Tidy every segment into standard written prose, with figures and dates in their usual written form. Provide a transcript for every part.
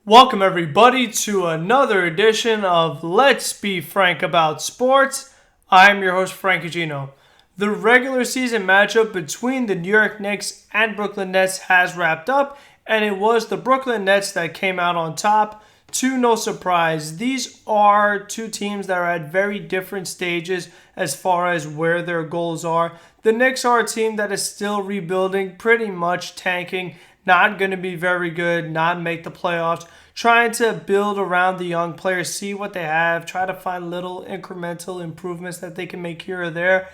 Welcome, everybody, to another edition of Let's Be Frank About Sports. I'm your host, Frank Gino. The regular season matchup between the New York Knicks and Brooklyn Nets has wrapped up, and it was the Brooklyn Nets that came out on top. To no surprise, these are two teams that are at very different stages as far as where their goals are. The Knicks are a team that is still rebuilding, pretty much tanking, not going to be very good, not make the playoffs, trying to build around the young players, see what they have, try to find little incremental improvements that they can make here or there.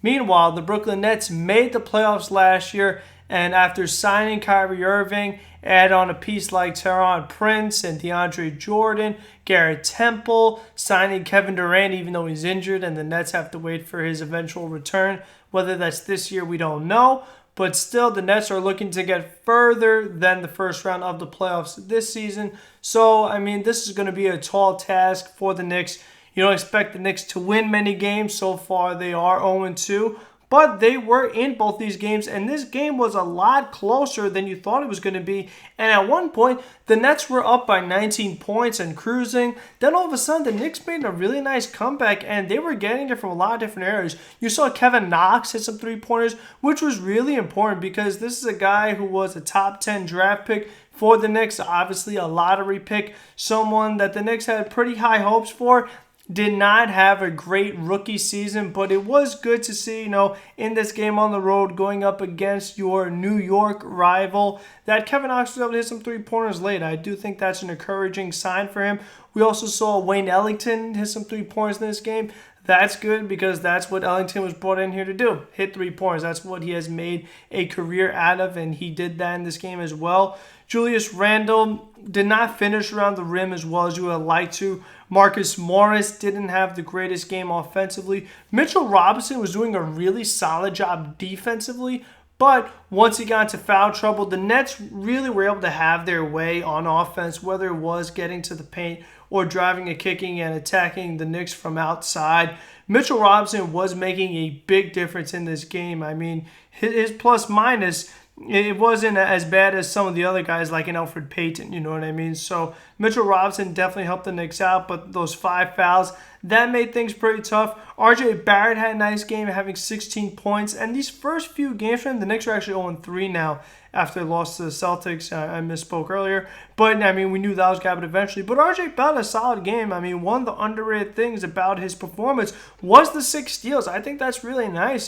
Meanwhile, the Brooklyn Nets made the playoffs last year, and after signing Kyrie Irving, add on a piece like Taurean Prince and DeAndre Jordan, Garrett Temple, signing Kevin Durant even though he's injured, and the Nets have to wait for his eventual return. Whether that's this year, we don't know. But still, the Nets are looking to get further than the first round of the playoffs this season. So, this is going to be a tall task for the Knicks. You don't expect the Knicks to win many games. So far, they are 0-2. But they were in both these games, and this game was a lot closer than you thought it was going to be. And at one point, the Nets were up by 19 points and cruising. Then all of a sudden, the Knicks made a really nice comeback, and they were getting it from a lot of different areas. You saw Kevin Knox hit some three-pointers, which was really important because this is a guy who was a top 10 draft pick for the Knicks, obviously a lottery pick, someone that the Knicks had pretty high hopes for. Did not have a great rookie season, but it was good to see, in this game on the road going up against your New York rival, that Kevin Knox was able to hit some three-pointers late. I do think that's an encouraging sign for him. We also saw Wayne Ellington hit some three-pointers in this game. That's good because that's what Ellington was brought in here to do, hit three-pointers. That's what he has made a career out of, and he did that in this game as well. Julius Randle did not finish around the rim as well as you would like to. Marcus Morris didn't have the greatest game offensively. Mitchell Robinson was doing a really solid job defensively, but once he got into foul trouble, the Nets really were able to have their way on offense, whether it was getting to the paint or driving and kicking and attacking the Knicks from outside. Mitchell Robinson was making a big difference in this game. His plus minus, it wasn't as bad as some of the other guys like an Elfrid Payton, you know what I mean? So Mitchell Robinson definitely helped the Knicks out, but those 5 fouls, that made things pretty tough. RJ Barrett had a nice game, having 16 points. And these first few games for him, the Knicks are actually 0-3 now after they lost to the Celtics. I misspoke earlier. But, we knew that was going to happen eventually. But RJ Barrett had a solid game. One of the underrated things about his performance was the 6 steals. I think that's really nice.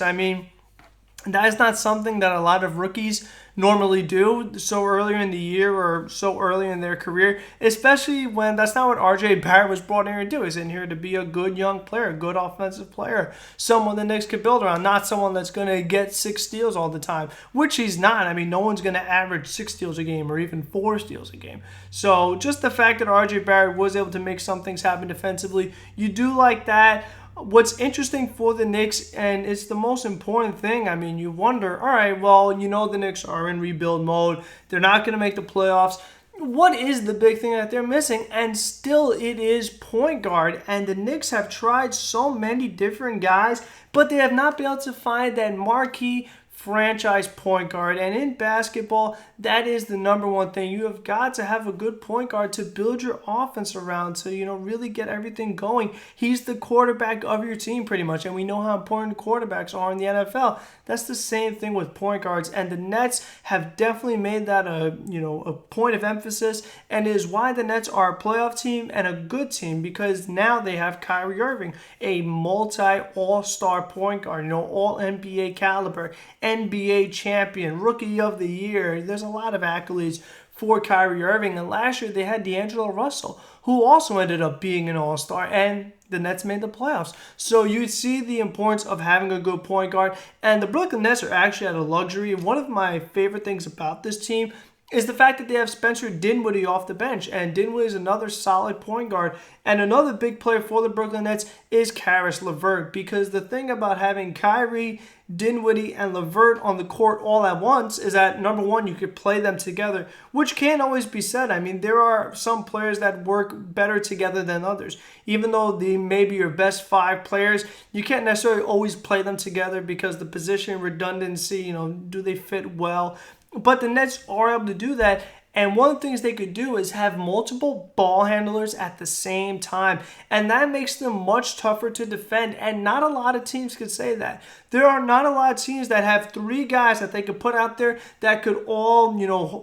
That is not something that a lot of rookies normally do so earlier in the year or so early in their career, especially when that's not what RJ Barrett was brought in here to do. He's in here to be a good young player, a good offensive player, someone the Knicks could build around, not someone that's going to get 6 steals all the time, which he's not. No one's going to average 6 steals a game or even 4 steals a game. So just the fact that RJ Barrett was able to make some things happen defensively, you do like that. What's interesting for the Knicks, and it's the most important thing, you wonder, all right, well, the Knicks are in rebuild mode. They're not going to make the playoffs. What is the big thing that they're missing? And still, it is point guard. And the Knicks have tried so many different guys, but they have not been able to find that marquee franchise point guard. And in basketball, that is the number one thing. You have got to have a good point guard to build your offense around, to really get everything going. He's the quarterback of your team pretty much, and we know how important quarterbacks are in the NFL. That's the same thing with point guards, and the Nets have definitely made that a point of emphasis, and it is why the Nets are a playoff team and a good team, because now they have Kyrie Irving, a multi-all-star point guard, all NBA caliber, NBA champion, rookie of the year. There's a lot of accolades for Kyrie Irving. And last year they had D'Angelo Russell, who also ended up being an all-star, and the Nets made the playoffs. So you see the importance of having a good point guard. And the Brooklyn Nets are actually at a luxury. One of my favorite things about this team is the fact that they have Spencer Dinwiddie off the bench. And Dinwiddie is another solid point guard. And another big player for the Brooklyn Nets is Caris LeVert. Because the thing about having Kyrie, Dinwiddie, and LeVert on the court all at once is that, number one, you could play them together, which can't always be said. There are some players that work better together than others. Even though they may be your best 5 players, you can't necessarily always play them together because the position redundancy, do they fit well? But the Nets are able to do that. And one of the things they could do is have multiple ball handlers at the same time. And that makes them much tougher to defend. And not a lot of teams could say that. There are not a lot of teams that have three guys that they could put out there that could all,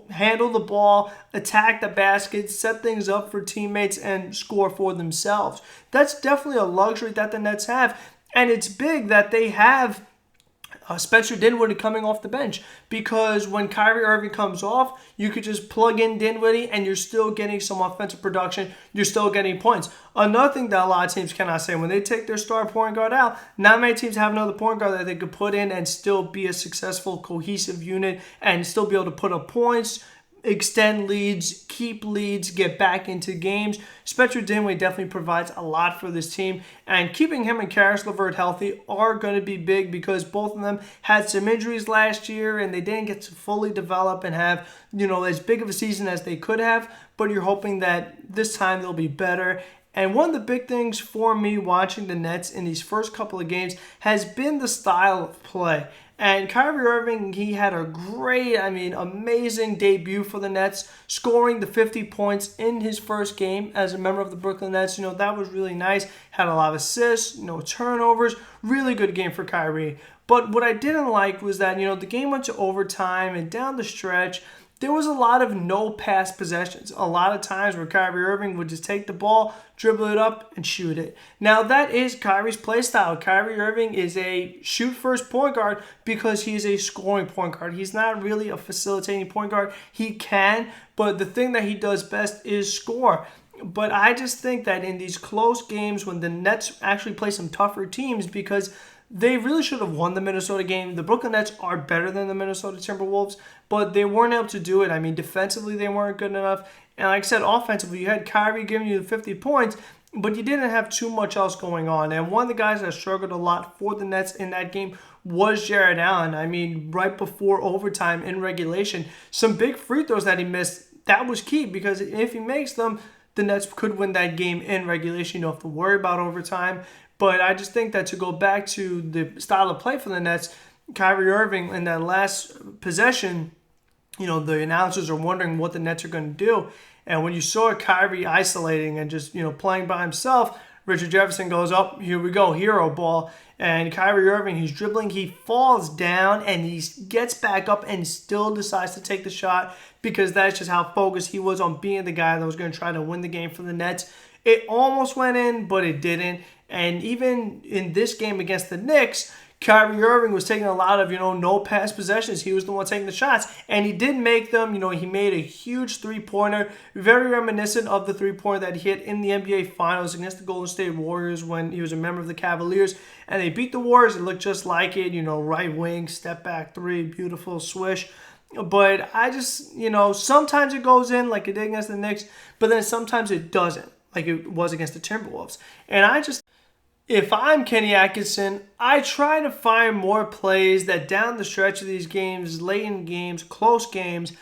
handle the ball, attack the basket, set things up for teammates, and score for themselves. That's definitely a luxury that the Nets have. And it's big that they have Spencer Dinwiddie coming off the bench, because when Kyrie Irving comes off, you could just plug in Dinwiddie and you're still getting some offensive production. You're still getting points. Another thing that a lot of teams cannot say, when they take their star point guard out, not many teams have another point guard that they could put in and still be a successful, cohesive unit and still be able to put up points, extend leads, keep leads, get back into games. Spencer Dinwiddie definitely provides a lot for this team, and keeping him and Karis LeVert healthy are going to be big, because both of them had some injuries last year and they didn't get to fully develop and have, as big of a season as they could have, but you're hoping that this time they'll be better. And one of the big things for me watching the Nets in these first couple of games has been the style of play. And Kyrie Irving, he had a great, amazing debut for the Nets, scoring the 50 points in his first game as a member of the Brooklyn Nets. That was really nice. Had a lot of assists, no turnovers. Really good game for Kyrie. But what I didn't like was that, the game went to overtime, and down the stretch, there was a lot of no-pass possessions. A lot of times where Kyrie Irving would just take the ball, dribble it up, and shoot it. Now, that is Kyrie's play style. Kyrie Irving is a shoot-first point guard because he is a scoring point guard. He's not really a facilitating point guard. He can, but the thing that he does best is score. But I just think that in these close games, when the Nets actually play some tougher teams, because they really should have won the Minnesota game. The Brooklyn Nets are better than the Minnesota Timberwolves, but they weren't able to do it. Defensively, they weren't good enough. And like I said, offensively, you had Kyrie giving you the 50 points, but you didn't have too much else going on. And one of the guys that struggled a lot for the Nets in that game was Jared Allen. Right before overtime in regulation, some big free throws that he missed, that was key, because if he makes them, the Nets could win that game in regulation. You don't have to worry about overtime. But I just think that to go back to the style of play for the Nets, Kyrie Irving in that last possession, the announcers are wondering what the Nets are going to do. And when you saw Kyrie isolating and just, playing by himself, Richard Jefferson goes, "Up, here we go, hero ball." And Kyrie Irving, he's dribbling, he falls down, and he gets back up and still decides to take the shot, because that's just how focused he was on being the guy that was going to try to win the game for the Nets. It almost went in, but it didn't. And even in this game against the Knicks, Kyrie Irving was taking a lot of, no pass possessions. He was the one taking the shots, and he did make them. He made a huge three-pointer, very reminiscent of the three-pointer that he hit in the NBA Finals against the Golden State Warriors when he was a member of the Cavaliers, and they beat the Warriors. It looked just like it, right wing, step back three, beautiful swish. But I just, sometimes it goes in like it did against the Knicks, but then sometimes it doesn't, like it was against the Timberwolves. And if I'm Kenny Atkinson, I try to find more plays that down the stretch of these games, late in games, close games,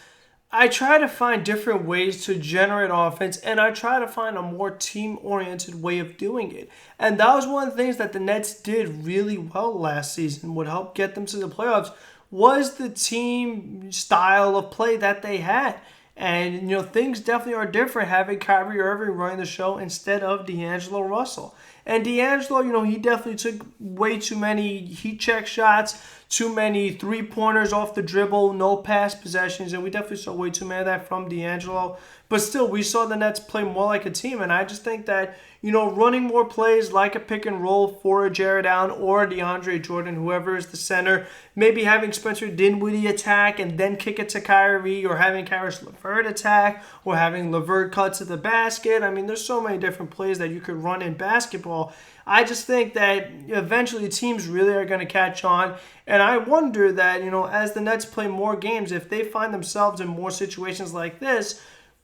I try to find different ways to generate offense, and I try to find a more team-oriented way of doing it. And that was one of the things that the Nets did really well last season. What helped get them to the playoffs was the team style of play that they had. And, things definitely are different having Kyrie Irving running the show instead of D'Angelo Russell. And D'Angelo, he definitely took way too many heat check shots, too many three-pointers off the dribble, no pass possessions, and we definitely saw way too many of that from D'Angelo. But still, we saw the Nets play more like a team, and I just think that, running more plays like a pick and roll for a Jared Allen or a DeAndre Jordan, whoever is the center, maybe having Spencer Dinwiddie attack and then kick it to Kyrie, or having Karis LeVert attack, or having LeVert cut to the basket. There's so many different plays that you could run in basketball. I just think that eventually teams really are going to catch on. And I wonder that, as the Nets play more games, if they find themselves in more situations like this,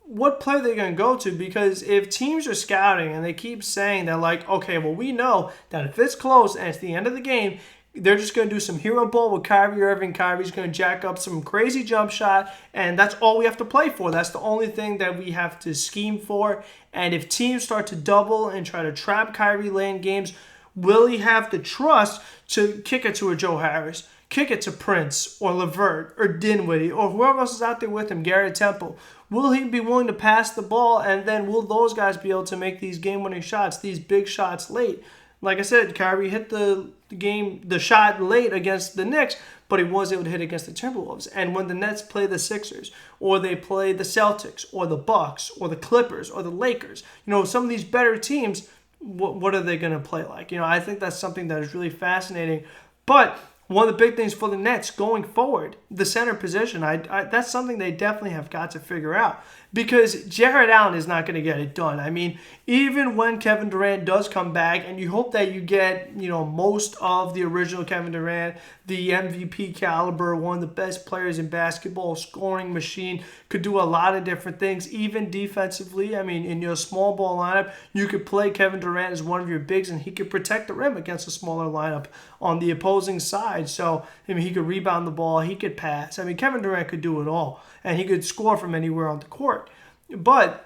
what play are they going to go to? Because if teams are scouting and they keep saying that, like, okay, well, we know that if it's close and it's the end of the game, they're just going to do some hero ball with Kyrie Irving. Kyrie's going to jack up some crazy jump shot, and that's all we have to play for. That's the only thing that we have to scheme for. And if teams start to double and try to trap Kyrie late in games, will he have the trust to kick it to a Joe Harris? kick it to Prince or LeVert or Dinwiddie or whoever else is out there with him, Garrett Temple. Will he be willing to pass the ball, and then will those guys be able to make these game-winning shots, these big shots late? Like I said, Kyrie hit the shot late against the Knicks, but he was able to hit against the Timberwolves. And when the Nets play the Sixers, or they play the Celtics, or the Bucks, or the Clippers, or the Lakers, some of these better teams, what are they going to play like? I think that's something that is really fascinating. But one of the big things for the Nets going forward, the center position, that's something they definitely have got to figure out, because Jared Allen is not going to get it done. I mean, even when Kevin Durant does come back, and you hope that you get, most of the original Kevin Durant, the MVP caliber, one of the best players in basketball, scoring machine, could do a lot of different things, even defensively. I mean, in your small ball lineup, you could play Kevin Durant as one of your bigs, and he could protect the rim against a smaller lineup on the opposing side. So, he could rebound the ball, he could pass. I mean, Kevin Durant could do it all, and he could score from anywhere on the court. But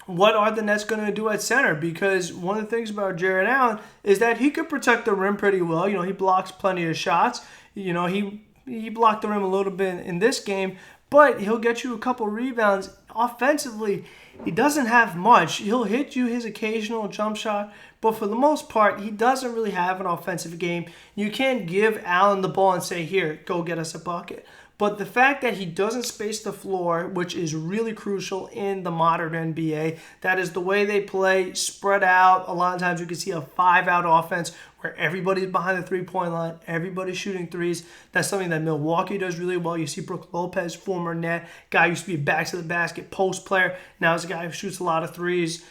what are the Nets going to do at center? Because one of the things about Jared Allen is that he could protect the rim pretty well. He blocks plenty of shots. He blocked the rim a little bit in this game, but he'll get you a couple rebounds. Offensively, he doesn't have much. He'll hit you his occasional jump shot, but for the most part, he doesn't really have an offensive game. You can't give Allen the ball and say, here, go get us a bucket. But the fact that he doesn't space the floor, which is really crucial in the modern NBA, that is the way they play, spread out. A lot of times you can see a 5-out offense where everybody's behind the three-point line, everybody's shooting threes. That's something that Milwaukee does really well. You see Brook Lopez, former net guy, used to be a back-to-the-basket post player. Now he's a guy who shoots a lot of threes.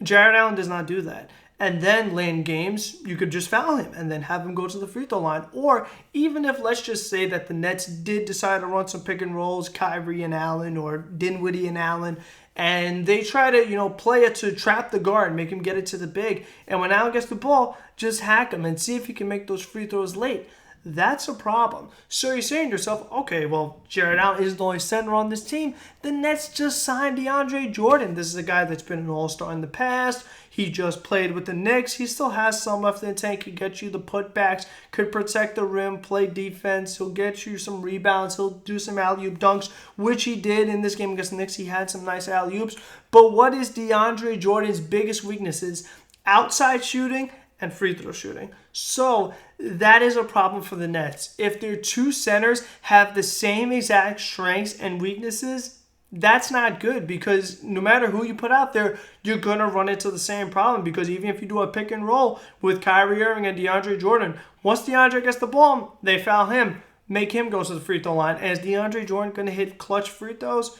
Jared Allen does not do that. And then late in games, you could just foul him and then have him go to the free throw line. Or even if, let's just say that the Nets did decide to run some pick and rolls, Kyrie and Allen or Dinwiddie and Allen, and they try to, play it to trap the guard, make him get it to the big. And when Allen gets the ball, just hack him and see if he can make those free throws late. That's a problem. So you're saying to yourself, okay, well, Jared Allen is the only center on this team. The Nets just signed DeAndre Jordan. This is a guy that's been an all-star in the past. He just played with the Knicks. He still has some left in the tank. Could get you the putbacks, could protect the rim, play defense. He'll get you some rebounds. He'll do some alley-oop dunks, which he did in this game against the Knicks. He had some nice alley-oops. But what is DeAndre Jordan's biggest weaknesses? Outside shooting and free throw shooting. So that is a problem for the Nets. If their two centers have the same exact strengths and weaknesses, that's not good, because no matter who you put out there, you're going to run into the same problem, because even if you do a pick and roll with Kyrie Irving and DeAndre Jordan, once DeAndre gets the ball, they foul him, make him go to the free throw line. And is DeAndre Jordan going to hit clutch free throws?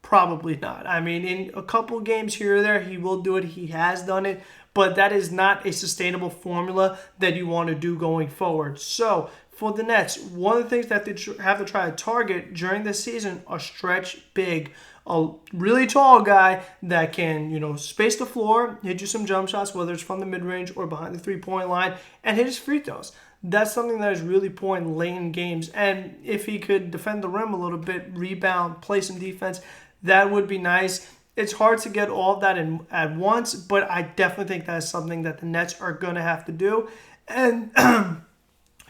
Probably not. I mean, in a couple games here or there, he will do it. He has done it. But that is not a sustainable formula that you want to do going forward. So for the Nets, one of the things that they have to try to target during this season are stretch big. A really tall guy that can, space the floor, hit you some jump shots, whether it's from the mid-range or behind the three-point line, and hit his free throws. That's something that is really important late in games. And if he could defend the rim a little bit, rebound, play some defense, that would be nice. It's hard to get all of that in at once, but I definitely think that's something that the Nets are going to have to do. And,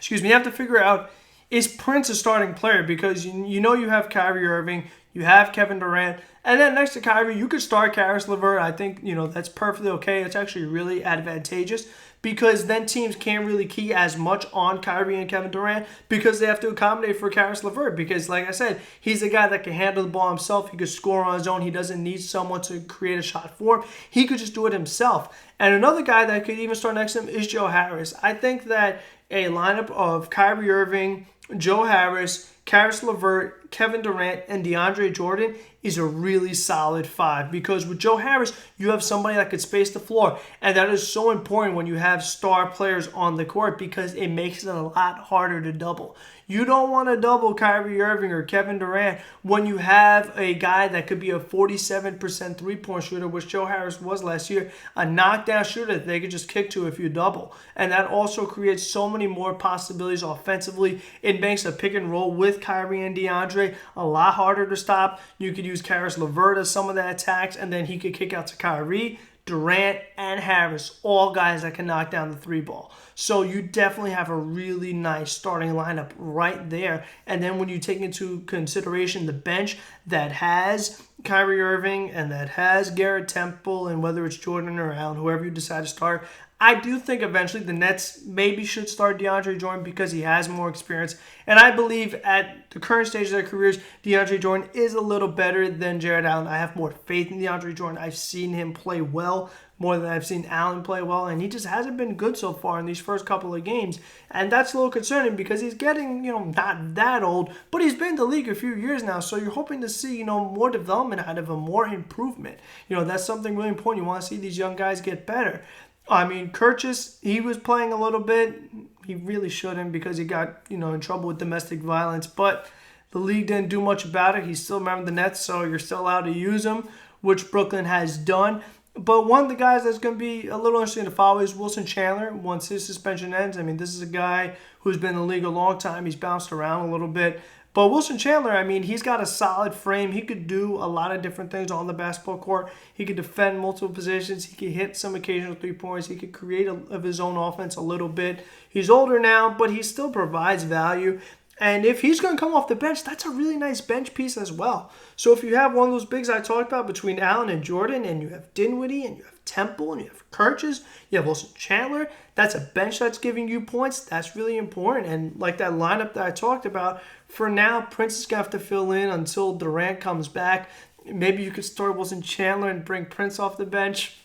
you have to figure out, is Prince a starting player? Because you have Kyrie Irving, you have Kevin Durant, and then next to Kyrie, you could start Karis LeVert. I think, that's perfectly okay. It's actually really advantageous, because then teams can't really key as much on Kyrie and Kevin Durant, because they have to accommodate for Karis LeVert. Because, like I said, he's a guy that can handle the ball himself. He could score on his own. He doesn't need someone to create a shot for him. He could just do it himself. And another guy that could even start next to him is Joe Harris. I think that a lineup of Kyrie Irving, Joe Harris, Karis LeVert, Kevin Durant, and DeAndre Jordan is a really solid five, because with Joe Harris, you have somebody that could space the floor, and that is so important when you have star players on the court, because it makes it a lot harder to double. You don't want to double Kyrie Irving or Kevin Durant when you have a guy that could be a 47% three-point shooter, which Joe Harris was last year, a knockdown shooter that they could just kick to if you double. And that also creates so many more possibilities offensively. It makes a pick and roll with with Kyrie and DeAndre, a lot harder to stop. You could use Karis LeVert as some of the attacks, and then he could kick out to Kyrie, Durant, and Harris, all guys that can knock down the three ball. So you definitely have a really nice starting lineup right there. And then when you take into consideration the bench that has Kyrie Irving and that has Garrett Temple, and whether it's Jordan or Allen, whoever you decide to start, I do think eventually the Nets maybe should start DeAndre Jordan because he has more experience. And I believe at the current stage of their careers, DeAndre Jordan is a little better than Jared Allen. I have more faith in DeAndre Jordan. I've seen him play well more than I've seen Allen play well, and he just hasn't been good so far in these first couple of games. And that's a little concerning because he's getting, not that old, but he's been in the league a few years now, so you're hoping to see, more development out of him, more improvement. That's something really important. You want to see these young guys get better. I mean, Kirchis, he was playing a little bit. He really shouldn't because he got, in trouble with domestic violence. But the league didn't do much about it. He's still a member of the Nets, so you're still allowed to use him, which Brooklyn has done. But one of the guys that's going to be a little interesting to follow is Wilson Chandler once his suspension ends. I mean, this is a guy who's been in the league a long time. He's bounced around a little bit. But Wilson Chandler, I mean, he's got a solid frame. He could do a lot of different things on the basketball court. He could defend multiple positions. He could hit some occasional three-pointers. He could create of his own offense a little bit. He's older now, but he still provides value. And if he's going to come off the bench, that's a really nice bench piece as well. So if you have one of those bigs I talked about between Allen and Jordan, and you have Dinwiddie, and you have Temple, and you have Kirchis, you have Wilson Chandler, that's a bench that's giving you points. That's really important. And like that lineup that I talked about, for now, Prince is going to have to fill in until Durant comes back. Maybe you could start Wilson Chandler and bring Prince off the bench.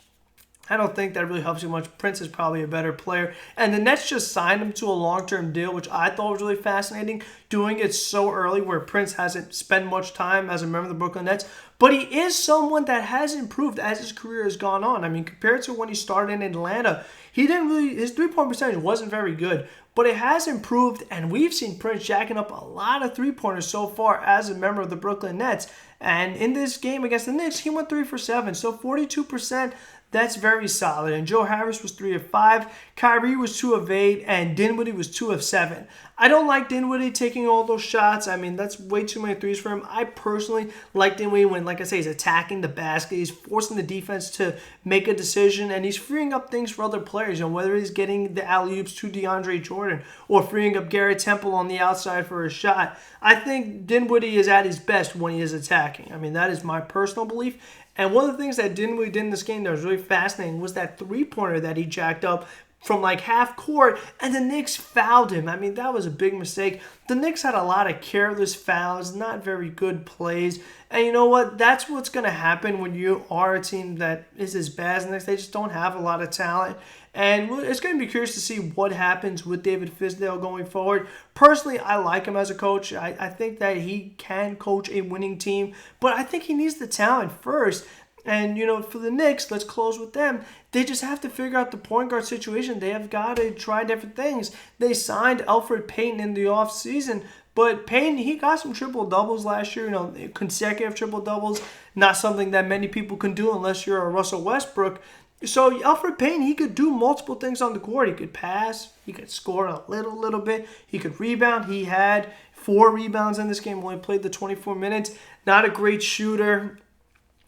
I don't think that really helps you much. Prince is probably a better player. And the Nets just signed him to a long-term deal, which I thought was really fascinating, doing it so early where Prince hasn't spent much time as a member of the Brooklyn Nets. But he is someone that has improved as his career has gone on. I mean, compared to when he started in Atlanta, his three-point percentage wasn't very good. But it has improved, and we've seen Prince jacking up a lot of three-pointers so far as a member of the Brooklyn Nets. And in this game against the Knicks, he went 3 for 7, so 42%. That's very solid. And Joe Harris was 3 of 5. Kyrie was 2 of 8. And Dinwiddie was 2 of 7. I don't like Dinwiddie taking all those shots. I mean, that's way too many threes for him. I personally like Dinwiddie when, like I say, he's attacking the basket. He's forcing the defense to make a decision. And he's freeing up things for other players. Whether he's getting the alley-oops to DeAndre Jordan or freeing up Garrett Temple on the outside for a shot. I think Dinwiddie is at his best when he is attacking. I mean, that is my personal belief. And one of the things that Dinwiddie did in this game that was really fascinating was that three-pointer that he jacked up from like half court, and the Knicks fouled him. I mean, that was a big mistake. The Knicks had a lot of careless fouls, not very good plays. And you know what? That's what's going to happen when you are a team that is as bad as the Knicks. They just don't have a lot of talent. And it's going to be curious to see what happens with David Fizdale going forward. Personally, I like him as a coach. I think that he can coach a winning team, but I think he needs the talent first. And, for the Knicks, let's close with them. They just have to figure out the point guard situation. They have got to try different things. They signed Elfrid Payton in the offseason, but Payton, he got some triple-doubles last year, consecutive triple-doubles. Not something that many people can do unless you're a Russell Westbrook. So Elfrid Payton, he could do multiple things on the court. He could pass. He could score a little bit. He could rebound. He had 4 rebounds in this game. Only played the 24 minutes. Not a great shooter.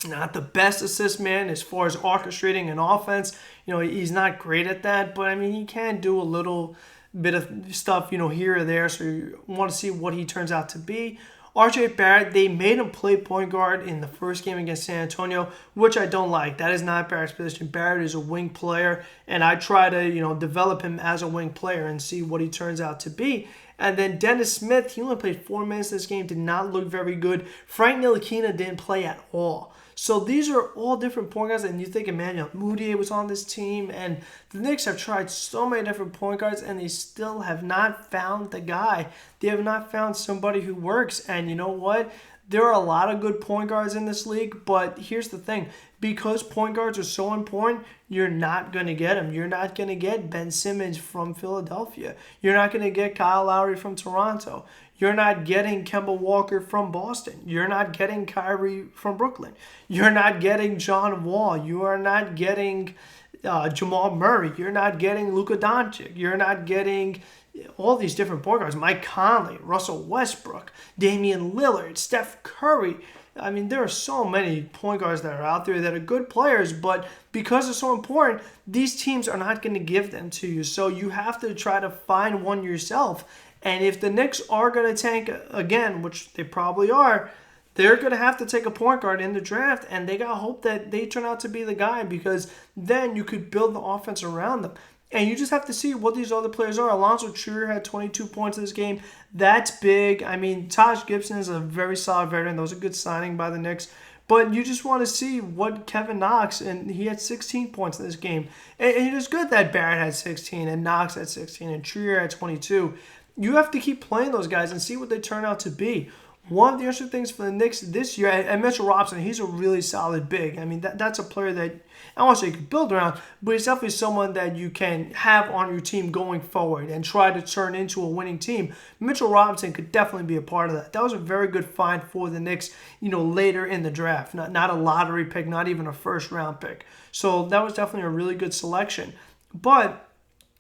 Not the best assist man as far as orchestrating an offense. He's not great at that. But, I mean, he can do a little bit of stuff, here or there. So you want to see what he turns out to be. R.J. Barrett, they made him play point guard in the first game against San Antonio, which I don't like. That is not Barrett's position. Barrett is a wing player, and I try to, develop him as a wing player and see what he turns out to be. And then Dennis Smith, he only played 4 minutes this game, did not look very good. Frank Ntilikina didn't play at all. So these are all different point guards, and you think Emmanuel Mudiay was on this team, and the Knicks have tried so many different point guards, and they still have not found the guy. They have not found somebody who works, and you know what? There are a lot of good point guards in this league, but here's the thing. Because point guards are so important, you're not going to get them. You're not going to get Ben Simmons from Philadelphia. You're not going to get Kyle Lowry from Toronto. You're not getting Kemba Walker from Boston. You're not getting Kyrie from Brooklyn. You're not getting John Wall. You are not getting Jamal Murray. You're not getting Luka Doncic. You're not getting all these different point guards, Mike Conley, Russell Westbrook, Damian Lillard, Steph Curry. I mean, there are so many point guards that are out there that are good players, but because they're so important, these teams are not going to give them to you. So you have to try to find one yourself. And if the Knicks are going to tank again, which they probably are, they're going to have to take a point guard in the draft, and they got to hope that they turn out to be the guy, because then you could build the offense around them. And you just have to see what these other players are. Alonzo Trier had 22 points in this game. That's big. I mean, Taj Gibson is a very solid veteran. That was a good signing by the Knicks. But you just want to see what Kevin Knox, and he had 16 points in this game. And it is good that Barrett had 16, and Knox had 16, and Trier had 22. You have to keep playing those guys and see what they turn out to be. One of the interesting things for the Knicks this year, and Mitchell Robinson, he's a really solid big. I mean, that's a player that I want to say you could build around, but he's definitely someone that you can have on your team going forward and try to turn into a winning team. Mitchell Robinson could definitely be a part of that. That was a very good find for the Knicks, later in the draft. Not a lottery pick, not even a first-round pick. So that was definitely a really good selection. But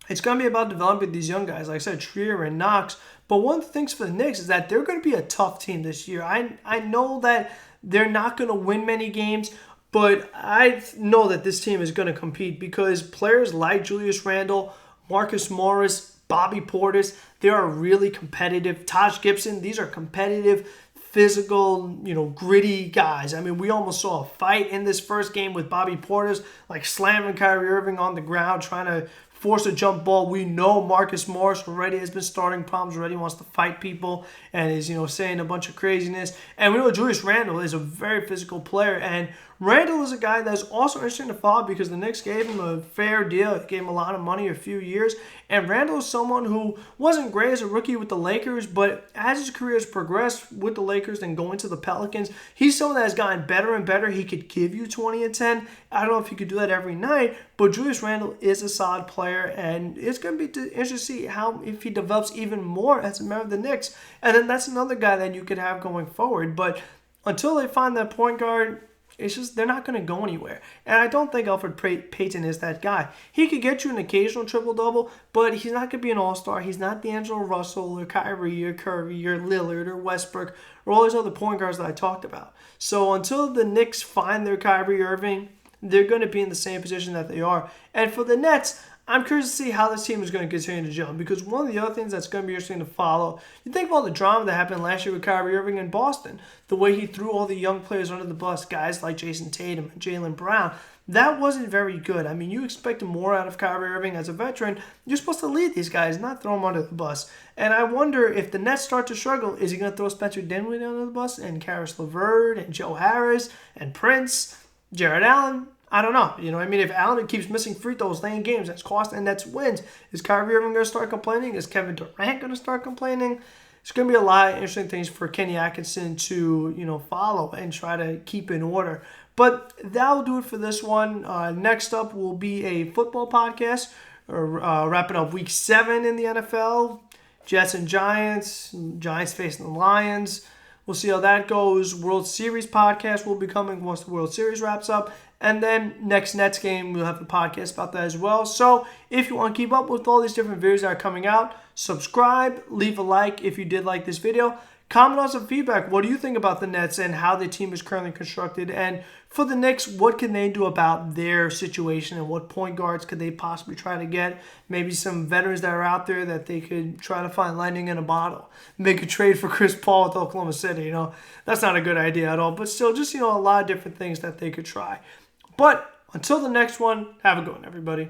it's going to be about developing these young guys, like I said, Trier and Knox. But one of the things for the Knicks is that they're going to be a tough team this year. I know that they're not going to win many games, but I know that this team is going to compete because players like Julius Randle, Marcus Morris, Bobby Portis, they are really competitive. Taj Gibson, these are competitive, physical, gritty guys. I mean, we almost saw a fight in this first game with Bobby Portis, like slamming Kyrie Irving on the ground, trying to force a jump ball. We know Marcus Morris already has been starting problems, already wants to fight people, and is, saying a bunch of craziness. And we know Julius Randle is a very physical player, and Randle is a guy that's also interesting to follow because the Knicks gave him a fair deal. Gave him a lot of money, a few years. And Randle is someone who wasn't great as a rookie with the Lakers, but as his career has progressed with the Lakers and going to the Pelicans, he's someone that has gotten better and better. He could give you 20 and 10. I don't know if he could do that every night, but Julius Randle is a solid player, and it's going to be interesting to see if he develops even more as a member of the Knicks. And then that's another guy that you could have going forward. But until they find that point guard, it's just they're not going to go anywhere. And I don't think Elfrid Payton is that guy. He could get you an occasional triple-double, but he's not going to be an all-star. He's not D'Angelo Russell or Kyrie or Curry or Lillard or Westbrook or all these other point guards that I talked about. So until the Knicks find their Kyrie Irving, they're going to be in the same position that they are. And for the Nets, I'm curious to see how this team is going to continue to jump, because one of the other things that's going to be interesting to follow, you think of all the drama that happened last year with Kyrie Irving in Boston, the way he threw all the young players under the bus, guys like Jason Tatum and Jaylen Brown. That wasn't very good. I mean, you expect more out of Kyrie Irving as a veteran. You're supposed to lead these guys, not throw them under the bus. And I wonder if the Nets start to struggle, is he going to throw Spencer Dinwiddie under the bus and Karis LeVert and Joe Harris and Prince, Jared Allen? I don't know. If Allen keeps missing free throws, laying games, that's cost and that's wins. Is Kyrie Irving going to start complaining? Is Kevin Durant going to start complaining? It's going to be a lot of interesting things for Kenny Atkinson to, follow and try to keep in order. But that'll do it for this one. Next up will be a football podcast, wrapping up Week 7 in the NFL. Jets and Giants. Giants facing the Lions. We'll see how that goes. World Series podcast will be coming once the World Series wraps up. And then next Nets game, we'll have a podcast about that as well. So if you want to keep up with all these different videos that are coming out, subscribe, leave a like if you did like this video. Comment on some feedback. What do you think about the Nets and how the team is currently constructed? And for the Knicks, what can they do about their situation and what point guards could they possibly try to get? Maybe some veterans that are out there that they could try to find lightning in a bottle. Make a trade for Chris Paul with Oklahoma City. That's not a good idea at all. But still, just, a lot of different things that they could try. But until the next one, have a good one, everybody.